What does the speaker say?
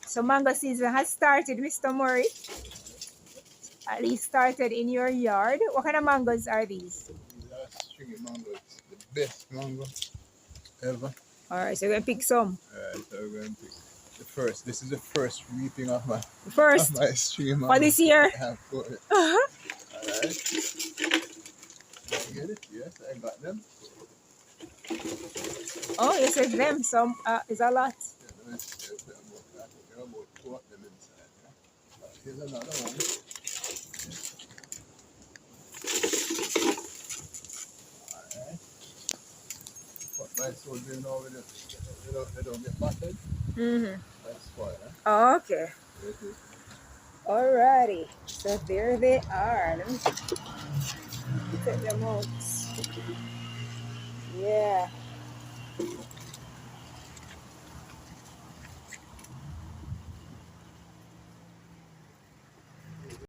So mango season has started, Mr. Murray. At least started in your yard. What kind of mangoes are these? These are stringy mango. It's the best mango ever. Alright, so we're gonna pick some. Alright, so we're going to pick the first. This is the first reaping of my First stringy mango. for this year. I have got it. Uh-huh. Alright. Get it? Yes, I got them. Oh, yes, it's them. Some is a lot. Yeah, there are about 2 of them inside. Yeah? Here's another one. Alright. What my soldier now they don't get battered. Mm-hmm. That's fine, huh? Oh, okay. There it is. Alrighty. So there they are. Let me take them out. Yeah.